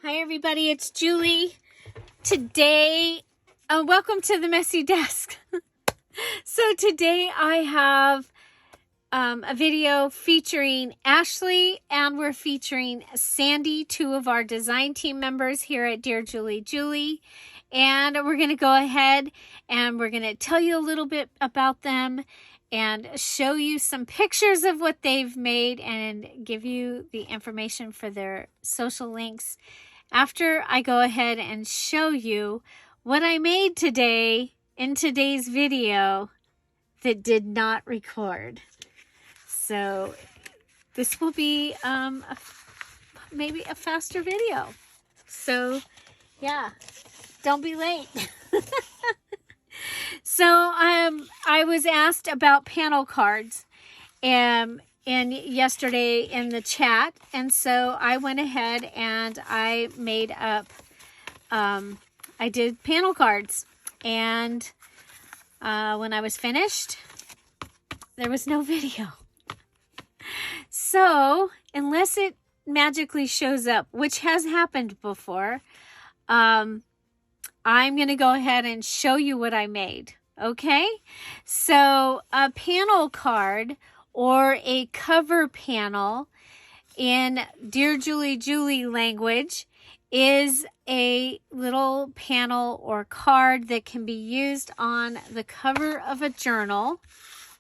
Hi everybody, it's Julie. Today, welcome to the Messy Desk. So today I have a video featuring Ashley, and we're featuring Sandy, two of our design team members here at DearJulieJulie. And we're going to go ahead and we're going to tell you a little bit about them and show you some pictures of what they've made and give you the information for their social links after I go ahead and show you what I made today in today's video that did not record. So this will be maybe a faster video. So yeah, don't be late. So I was asked about panel cards and yesterday in the chat, and so I went ahead and I made up I did panel cards, and when I was finished there was no video. So unless it magically shows up, which has happened before, I'm gonna go ahead and show you what I made. Okay, so a panel card or a cover panel in DearJulieJulie language is a little panel or card that can be used on the cover of a journal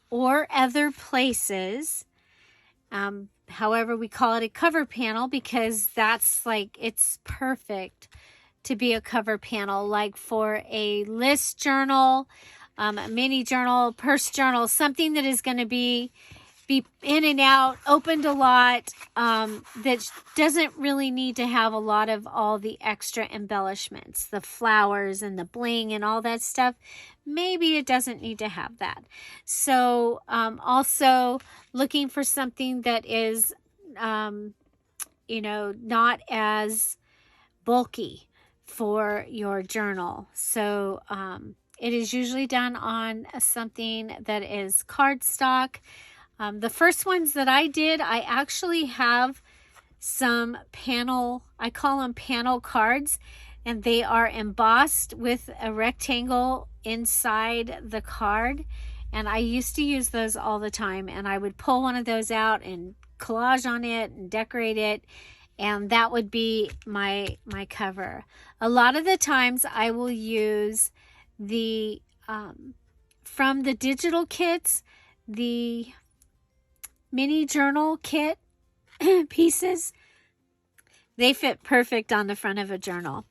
or other places. However, we call it a cover panel because that's like, it's perfect to be a cover panel, like for a list journal, a mini journal, purse journal, something that is going to be in and out, opened a lot, that doesn't really need to have a lot of all the extra embellishments, the flowers and the bling and all that stuff. Maybe it doesn't need to have that. So also looking for something that is, not as bulky for your journal. So it is usually done on something that is cardstock. The first ones that I did, I actually have some panel, I call them panel cards, and they are embossed with a rectangle inside the card. And I used to use those all the time, and I would pull one of those out and collage on it and decorate it, and that would be my cover. A lot of the times I will use the from the digital kits, the mini journal kit pieces. They fit perfect on the front of a journal.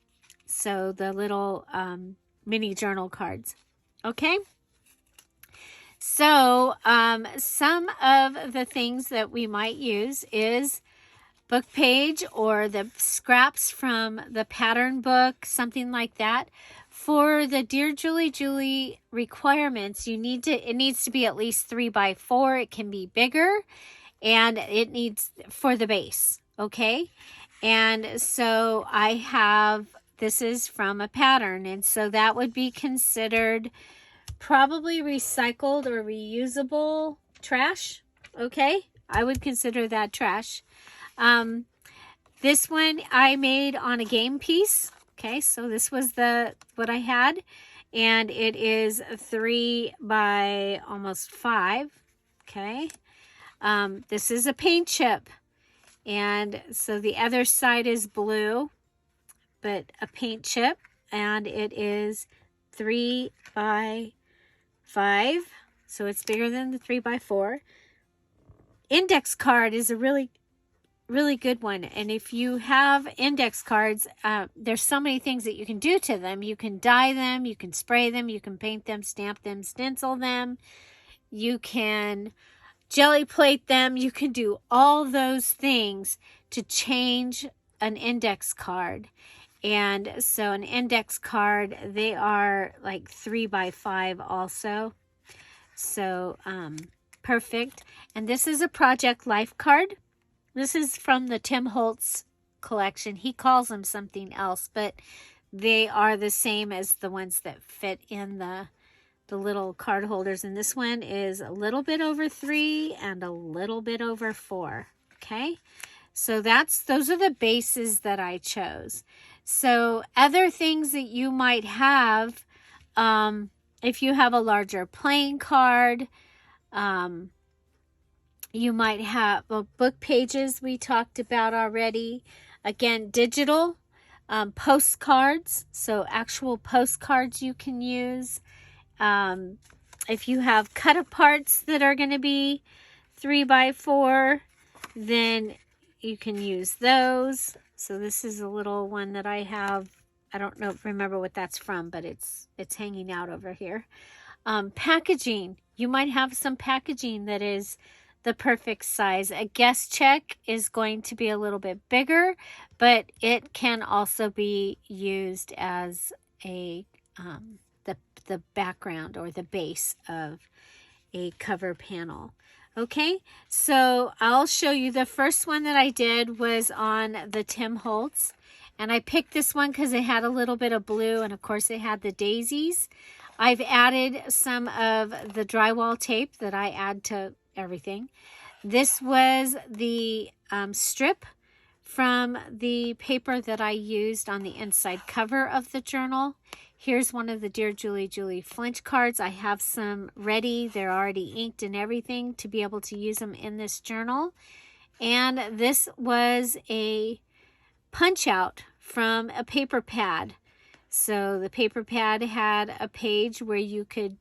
So the little mini journal cards. Okay. So some of the things that we might use is book page or the scraps from the pattern book, something like that. For the DearJulieJulie requirements, it needs to be at least 3x4. It can be bigger, and it needs for the base. Okay. And so I have, this is from a pattern, and so that would be considered probably recycled or reusable trash. Okay. I would consider that trash. This one I made on a game piece. Okay, so this was what I had, and it is 3 by almost 5. Okay, this is a paint chip, and so the other side is blue, but a paint chip, and it is 3 by 5, so it's bigger than the 3 by 4. Index card is a really good one, and if you have index cards, there's so many things that you can do to them. You can dye them, you can spray them, you can paint them, stamp them, stencil them, you can jelly plate them, you can do all those things to change an index card. And so an index card, they are like 3 by 5 also. So perfect. And this is a Project Life card. This is from the Tim Holtz collection. He calls them something else, but they are the same as the ones that fit in the little card holders. And this one is a little bit over 3 and a little bit over 4. Okay, So those are the bases that I chose. So other things that you might have, if you have a larger playing card, you might have book pages we talked about already. Again, digital postcards, so actual postcards you can use. If you have cut aparts that are going to be 3x4, then you can use those. So this is a little one that I have. I don't remember what that's from, but it's hanging out over here. Packaging. You might have some packaging that is the perfect size. A guest check is going to be a little bit bigger, but it can also be used as a the background or the base of a cover panel. Okay, so I'll show you. The first one that I did was on the Tim Holtz, and I picked this one because it had a little bit of blue, and of course it had the daisies. I've added some of the drywall tape that I add to everything. This was the strip from the paper that I used on the inside cover of the journal. Here's one of the Dear Julie flinch cards. I have some ready. They're already inked and everything to be able to use them in this journal. And this was a punch out from a paper pad. So the paper pad had a page where you could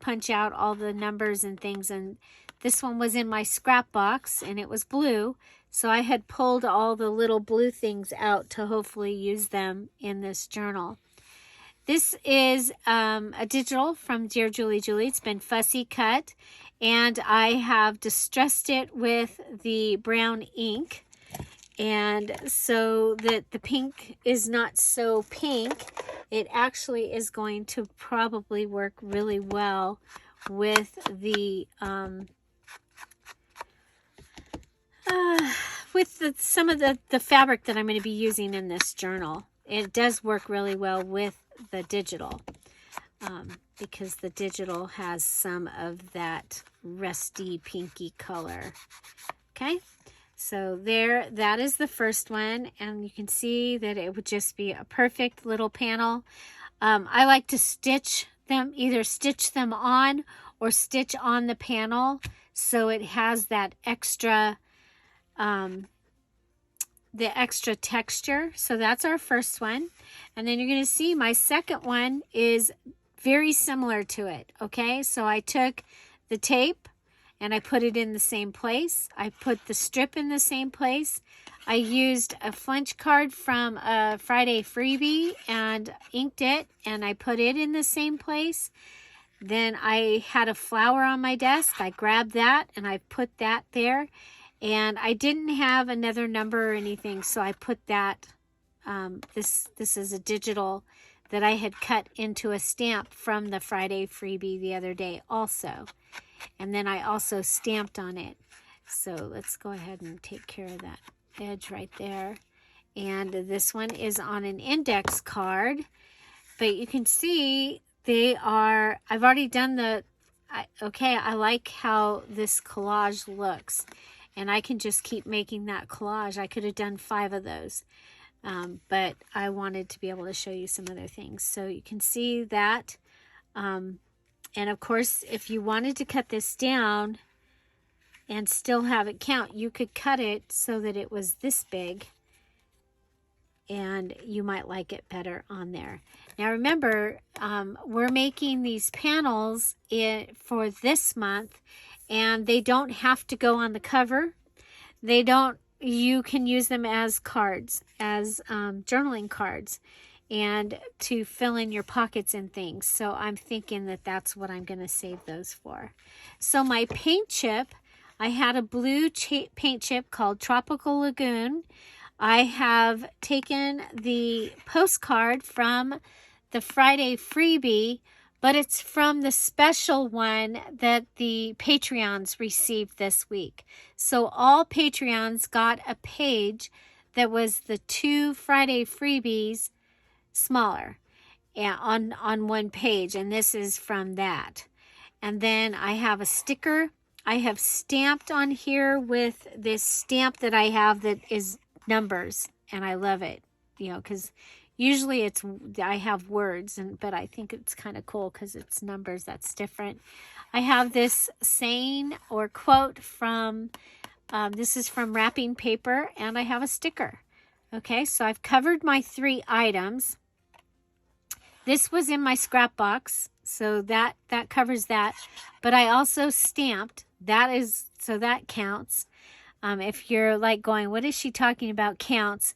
punch out all the numbers and things, and this one was in my scrap box and it was blue, so I had pulled all the little blue things out to hopefully use them in this journal. This is a digital from Dear Julie. It's been fussy cut, and I have distressed it with the brown ink, and so that the pink is not so pink, it actually is going to probably work really well with the some of the fabric that I'm going to be using in this journal. It does work really well with the digital because the digital has some of that rusty pinky color. Okay, so that is the first one, and you can see that it would just be a perfect little panel. I like to stitch them, either stitch them on or stitch on the panel, so it has that extra the extra texture. So that's our first one, and then you're going to see my second one is very similar to it. Okay, so I took the tape and I put it in the same place. I put the strip in the same place. I used a flinch card from a Friday freebie and inked it, and I put it in the same place. Then I had a flower on my desk. I grabbed that and I put that there. And I didn't have another number or anything, so I put that, this is a digital that I had cut into a stamp from the Friday freebie the other day also. And then I also stamped on it. So let's go ahead and take care of that edge right there. And this one is on an index card, but you can see they are, I've already done I like how this collage looks. And I can just keep making that collage. I could have done 5 of those. But I wanted to be able to show you some other things. So you can see that. And of course, if you wanted to cut this down and still have it count, you could cut it so that it was this big. And you might like it better on there. Now remember, we're making these panels for this month. And they don't have to go on the cover. You can use them as cards, as journaling cards, and to fill in your pockets and things. So I'm thinking that that's what I'm going to save those for. So my paint chip, I had a blue paint chip called Tropical Lagoon. I have taken the postcard from the Friday freebie, but it's from the special one that the Patreons received this week. So all Patreons got a page that was the 2 Friday freebies smaller on one page, and this is from that. And then I have a sticker I have stamped on here with this stamp that I have that is numbers, and I love it, you know, because usually I have words, but I think it's kind of cool because it's numbers. That's different. I have this saying or quote from, this is from wrapping paper, and I have a sticker. Okay, so I've covered my 3 items. This was in my scrap box, so that covers that. But I also stamped. So that counts. If you're like going, what is she talking about? Counts.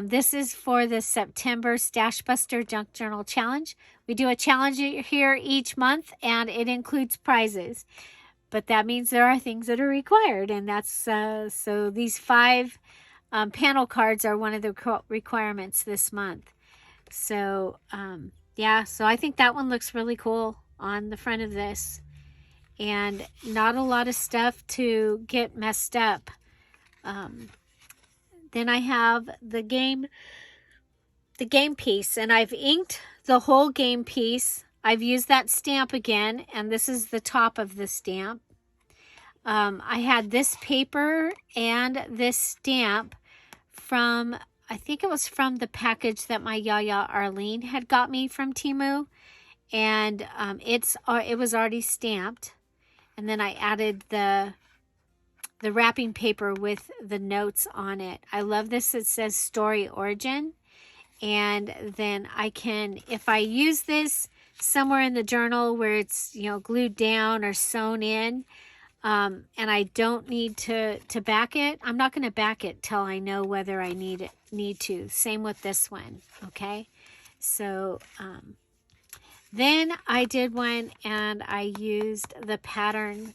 This is for the September Stash Buster Junk Journal Challenge. We do a challenge here each month, and it includes prizes. But that means there are things that are required, and that's so these 5 panel cards are one of the requirements this month. So yeah, so I think that one looks really cool on the front of this, and not a lot of stuff to get messed up. Then I have the game piece, and I've inked the whole game piece. I've used that stamp again, and this is the top of the stamp. I had this paper and this stamp from, I think it was from the package that my Yaya Arlene had got me from Temu, and it was already stamped. And then I added the wrapping paper with the notes on it. I love this. It says Story Origin, and then I can, if I use this somewhere in the journal where it's, you know, glued down or sewn in, and I don't need to back it, I'm not going to back it till I know whether I need to. Same with this one, okay? So then I did one, and I used the pattern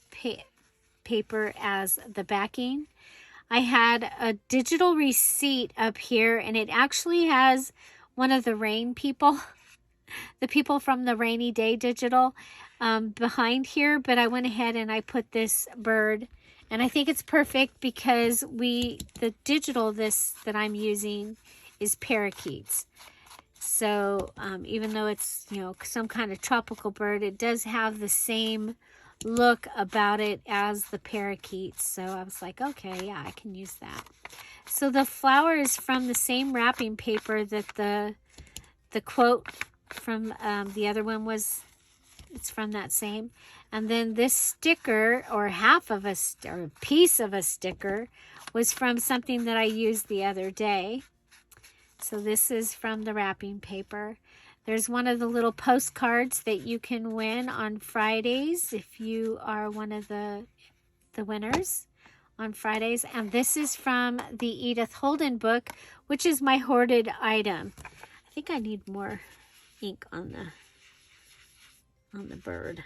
paper as the backing. I had a digital receipt up here, and it actually has one of the rain people, the people from the Rainy Day Digital, behind here, but I went ahead and I put this bird, and I think it's perfect because the digital that I'm using is parakeets. So even though it's, you know, some kind of tropical bird, it does have the same look about it as the parakeets. So I was like, okay, yeah, I can use that. So the flower is from the same wrapping paper that the quote from the other one was. It's from that same. And then this sticker, or half of a piece of a sticker, was from something that I used the other day. So this is from the wrapping paper. There's one of the little postcards that you can win on Fridays if you are one of the winners on Fridays. And this is from the Edith Holden book, which is my hoarded item. I think I need more ink on the bird.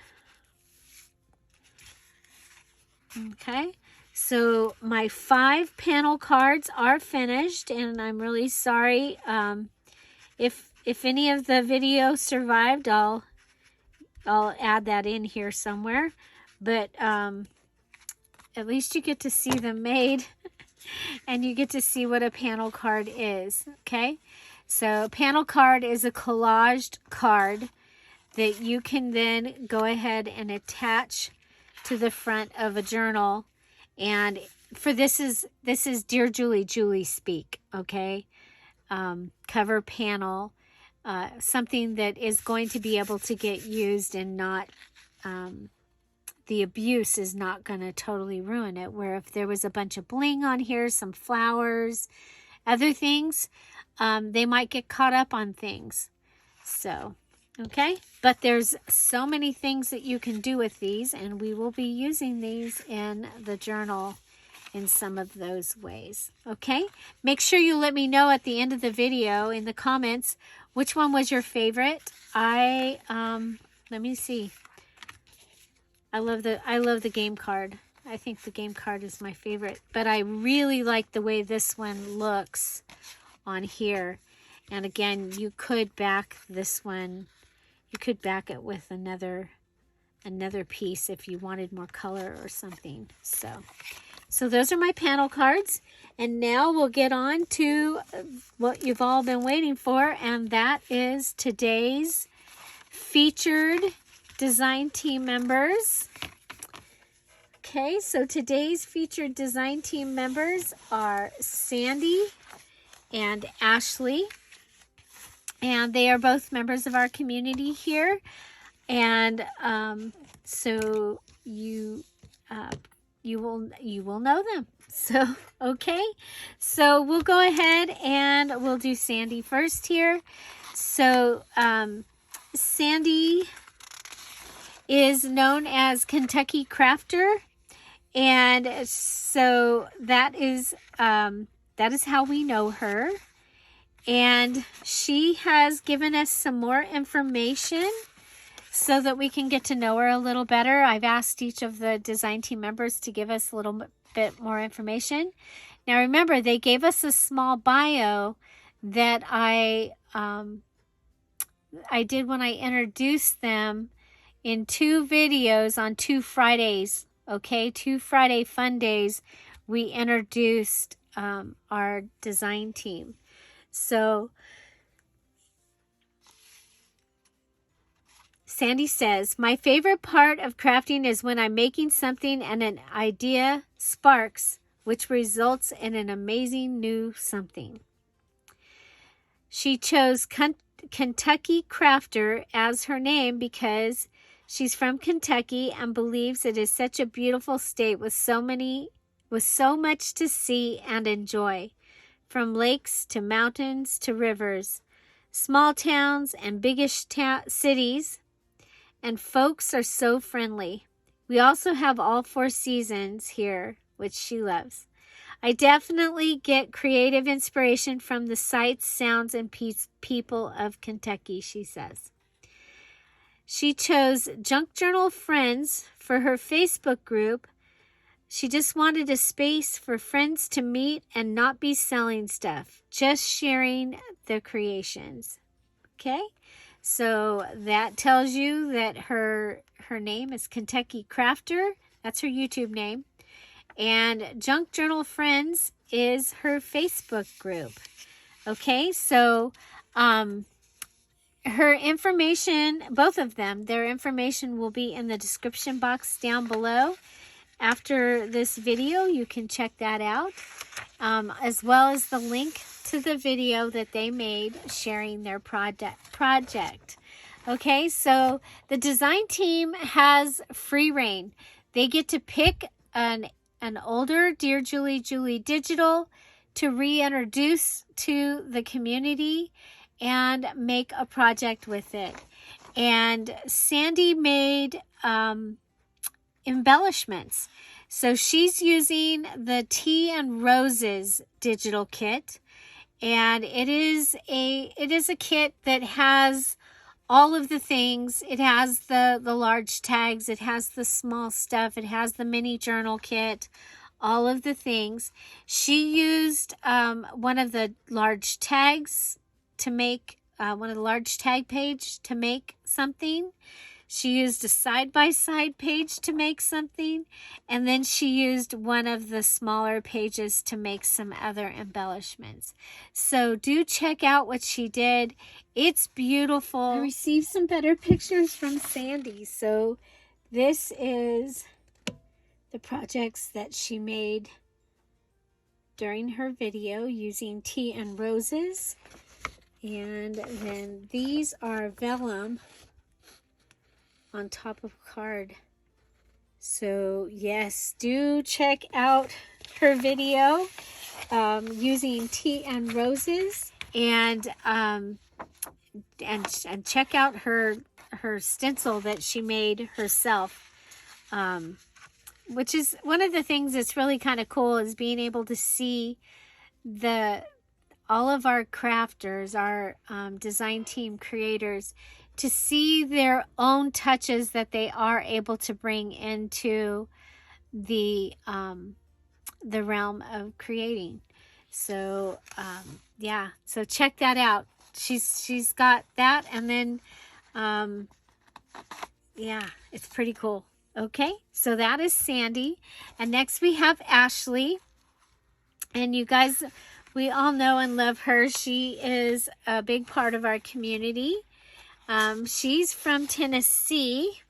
Okay, so my 5 panel cards are finished, and I'm really sorry if any of the video survived. I'll add that in here somewhere, but at least you get to see them made and you get to see what a panel card is. Okay, so panel card is a collaged card that you can then go ahead and attach to the front of a journal. And for this is Dear Julie, Julie speak, okay? Cover panel, something that is going to be able to get used and not, the abuse is not going to totally ruin it. Where if there was a bunch of bling on here, some flowers, other things, they might get caught up on things. So, okay, but there's so many things that you can do with these, and we will be using these in the journal in some of those ways. Okay, make sure you let me know at the end of the video in the comments which one was your favorite. Let me see. I love the game card. I think the game card is my favorite, but I really like the way this one looks on here. And again, you could back this one. You could back it with another piece if you wanted more color or something. So those are my panel cards. And now we'll get on to what you've all been waiting for, and that is today's featured design team members. Okay, so today's featured design team members are Sandy and Ashley, and they are both members of our community here. And so you will know them. So okay, so we'll go ahead and we'll do Sandy first here. So Sandy is known as Kentucky Crafter, and so that is how we know her. And she has given us some more information so that we can get to know her a little better. I've asked each of the design team members to give us a little bit more information. Now remember, they gave us a small bio that I did when I introduced them in 2 videos on 2 Fridays. Okay, 2 Friday fun days, we introduced our design team. So Sandy says, my favorite part of crafting is when I'm making something and an idea sparks, which results in an amazing new something. She chose Kentucky Crafter as her name because she's from Kentucky and believes it is such a beautiful state with so much to see and enjoy, from lakes to mountains to rivers, small towns and biggish cities, and folks are so friendly. We also have all 4 seasons here, which she loves. I definitely get creative inspiration from the sights, sounds, and people of Kentucky, she says. She chose Junk Journal Friends for her Facebook group. She just wanted a space for friends to meet and not be selling stuff, just sharing the creations. Okay, so that tells you that her name is Kentucky Crafter. That's her YouTube name. And Junk Journal Friends is her Facebook group. Okay, so her information, both of them, their information will be in the description box down below. After this video, you can check that out, as well as the link to the video that they made sharing their project. Okay, so the design team has free reign. They get to pick an older DearJulieJulie digital to reintroduce to the community and make a project with it. And Sandy made embellishments. So she's using the Tea and Roses digital kit, and it is a kit that has all of the things. It has the large tags, it has the small stuff, it has the mini journal kit, all of the things. She used one of the large tags to make one of the large tag page to make something. She used a side-by-side page to make something, and then she used one of the smaller pages to make some other embellishments. So do check out what she did. It's beautiful. I received some better pictures from Sandy. So this is the projects that she made during her video using Tea and Roses. And then these are vellum on top of card. So yes, do check out her video using Tea and Roses, and check out her stencil that she made herself, which is one of the things that's really kind of cool, is being able to see all of our crafters, our design team creators, to see their own touches that they are able to bring into the realm of creating. So yeah, so check that out. She's got that, and then yeah, it's pretty cool. Okay, so that is Sandy, and next we have Ashley, and you guys, we all know and love her. She is a big part of our community. She's from Tennessee,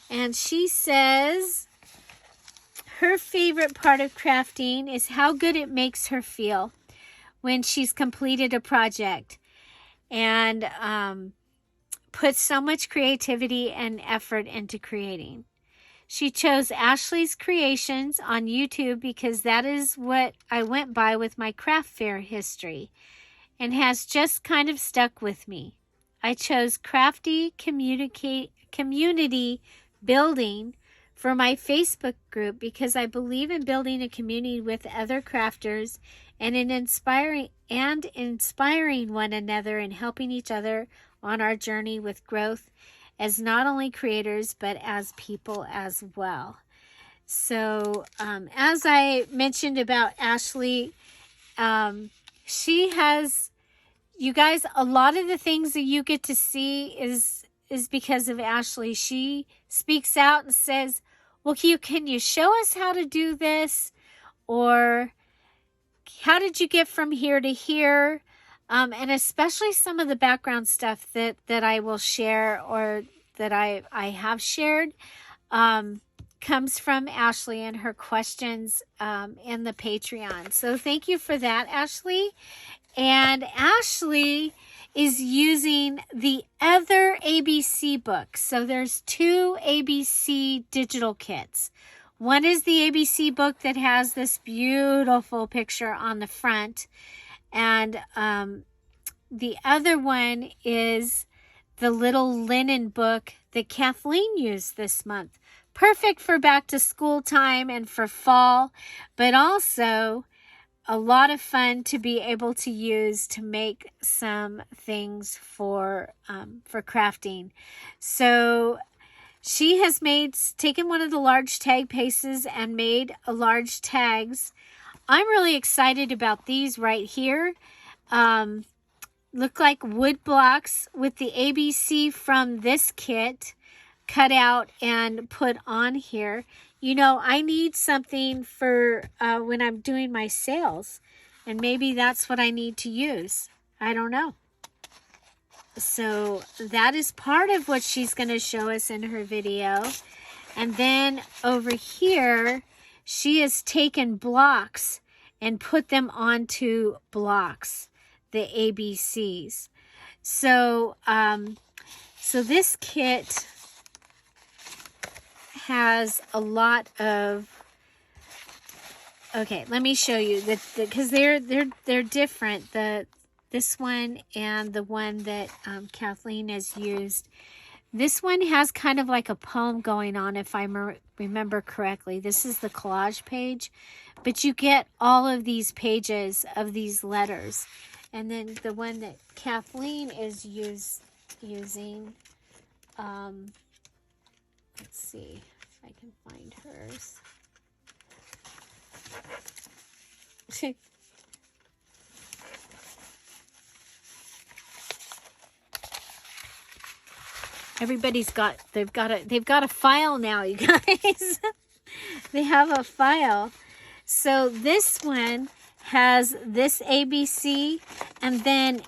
and she says, her favorite part of crafting is how good it makes her feel when she's completed a project and put so much creativity and effort into creating. She chose Ashley's Creations on YouTube because that is what I went by with my craft fair history and has just kind of stuck with me. I chose crafty community building for my Facebook group because I believe in building a community with other crafters and in inspiring one another and helping each other on our journey with growth as not only creators but as people as well. So as I mentioned about Ashley, she has, you guys, a lot of the things that you get to see is because of Ashley. She speaks out and says, well, can you show us how to do this? Or how did you get from here to here? And especially some of the background stuff that I will share or that I have shared comes from Ashley and her questions in the Patreon. So thank you for that, Ashley. And Ashley is using the other ABC book. So there's 2 ABC digital kits. One is the ABC book that has this beautiful picture on the front. And the other one is the little linen book that Kathleen used this month. Perfect for back to school time and for fall, but also a lot of fun to be able to use to make some things for crafting. So she has taken one of the large tag pieces and made a large tags. I'm really excited about these right here. Look like wood blocks with the ABC from this kit cut out and put on here. You know, I need something for when I'm doing my sales, and maybe that's what I need to use. I don't know. So that is part of what she's going to show us in her video. And then over here, she has taken blocks and put them onto blocks, the ABCs. So, so this kit has a lot of, okay, let me show you that because they're different. This one and the one that Kathleen has used. This one has kind of like a poem going on, if I remember correctly. This is the collage page, but you get all of these pages of these letters. And then the one that Kathleen is using, let's see if I can find hers. Everybody's they've got a file now, you guys. They have a file. So this one has this ABC, and then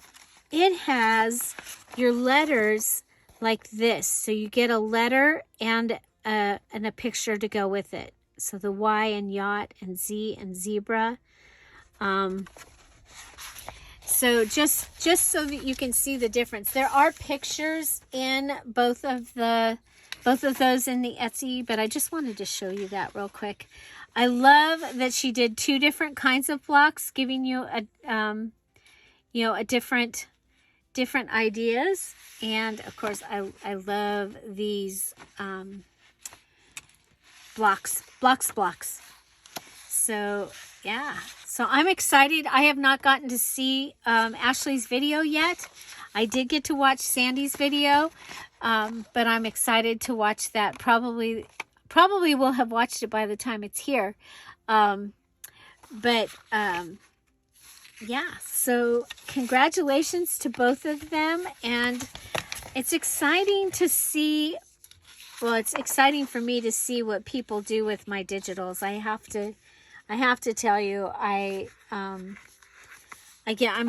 it has your letters like this. So you get a letter and a picture to go with it. So the Y and yacht and Z and zebra. So just so that you can see the difference, there are pictures in both of those in the Etsy, but I just wanted to show you that real quick. I love that she did 2 different kinds of blocks, giving you a different ideas. And of course, I love these blocks. So yeah, so I'm excited. I have not gotten to see Ashley's video yet. I did get to watch Sandy's video, but I'm excited to watch that. Probably will have watched it by the time it's here. Yeah, so congratulations to both of them. And it's exciting to see, well, it's exciting for me to see what people do with my digitals. I have to tell you, I'm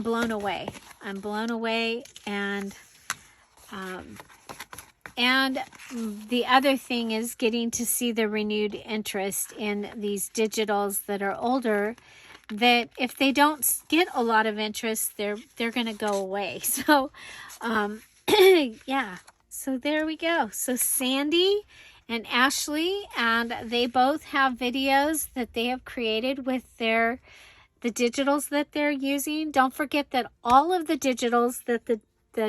blown away. I'm blown away, and And the other thing is getting to see the renewed interest in these digitals that are older, that if they don't get a lot of interest, they're going to go away. So, yeah. So there we go. So Sandy and Ashley, and they both have videos that they have created with the digitals that they're using. Don't forget that all of the digitals that the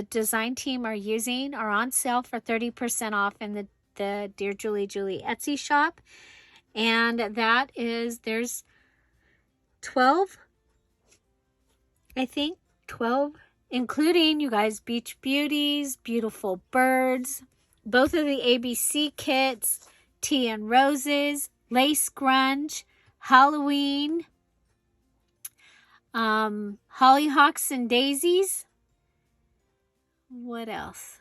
design team are using are on sale for 30% off in the Dear Julie Julie Etsy shop. And that is, there's 12, I think, 12, including, you guys, Beach Beauties, Beautiful Birds, both of the ABC kits, Tea and Roses, Lace Grunge, Halloween, Hollyhocks and Daisies. What else?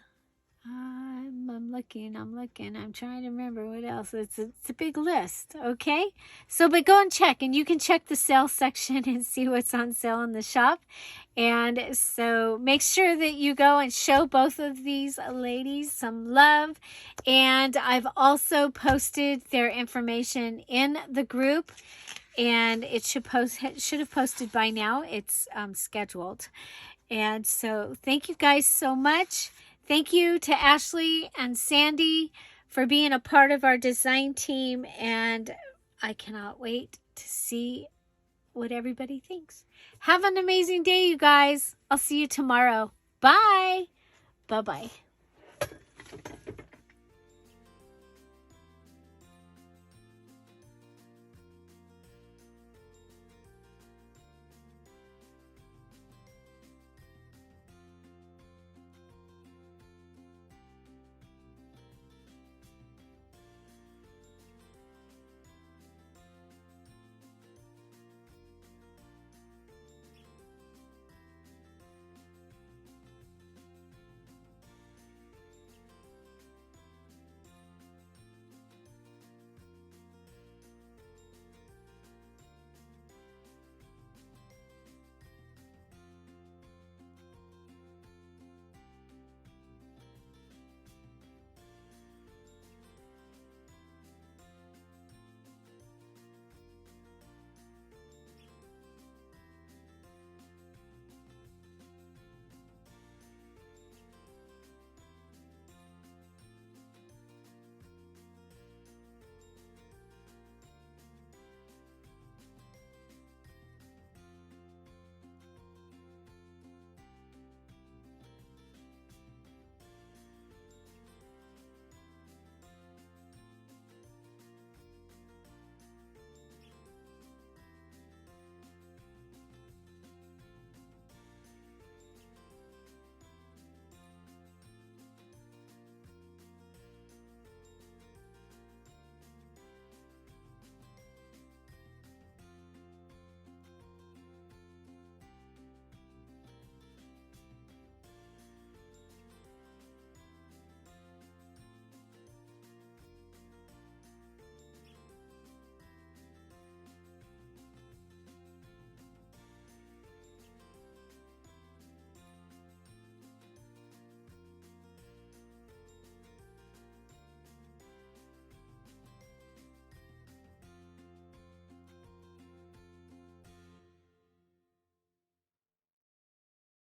I'm looking. I'm trying to remember what else. It's a big list, okay? So, but go and check, and you can check the sale section and see what's on sale in the shop. And so make sure that you go and show both of these ladies some love. And I've also posted their information in the group, and it should have posted by now. It's scheduled. And so thank you guys so much. Thank you to Ashley and Sandy for being a part of our design team, and I cannot wait to see what everybody thinks. Have an amazing day, you guys. I'll see you tomorrow. Bye. Bye-bye.